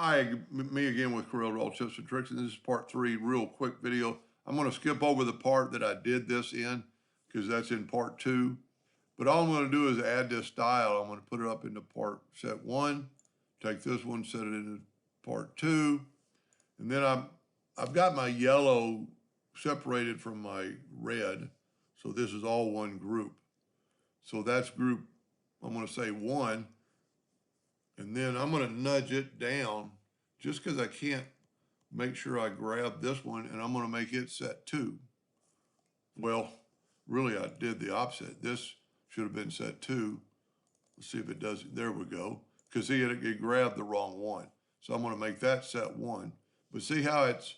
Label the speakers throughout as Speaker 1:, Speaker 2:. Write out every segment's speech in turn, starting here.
Speaker 1: Hi, me again with Corel Roll Tips and Tricks, and this is part 3, real quick video. I'm going to skip over the part that I did this in because that's in part 2. But all I'm going to do is add this style. I'm going to put it up into part set 1, take this one, set it into part 2, and then I've got my yellow separated from my red, so this is all one group. So that's group, I'm going to say 1, and then I'm going to nudge it down just because I can't make sure I grab this one, and I'm going to make it set 2. Well, really I did the opposite. This should have been set 2. Let's see if it does it. There we go. Because see, it grabbed the wrong one. So I'm going to make that set 1. But see how it's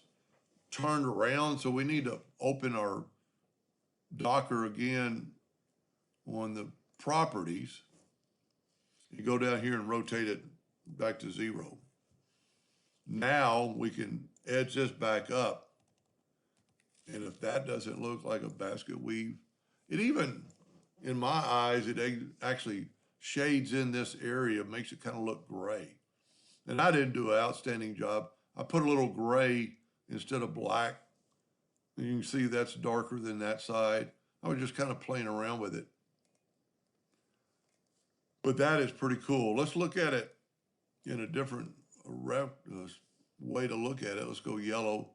Speaker 1: turned around? So we need to open our Docker again on the properties. You go down here and rotate it back to 0. Now we can edge this back up. And if that doesn't look like a basket weave, it even, in my eyes, it actually shades in this area, makes it kind of look gray. And I didn't do an outstanding job. I put a little gray instead of black. And you can see that's darker than that side. I was just kind of playing around with it. But that is pretty cool. Let's look at it in a different way to look at it. Let's go yellow,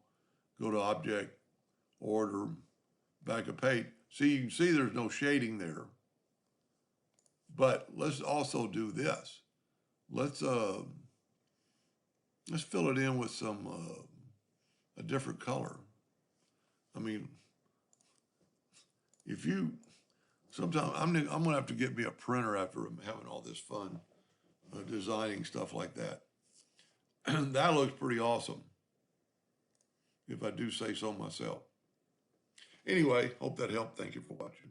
Speaker 1: go to object, order, back of page. See, you can see there's no shading there. But let's also do this. Let's fill it in with some a different color. I mean, if you sometimes I'm gonna have to get me a printer after having all this fun designing stuff like that. That looks pretty awesome, if I do say so myself. Anyway, hope that helped. Thank you for watching.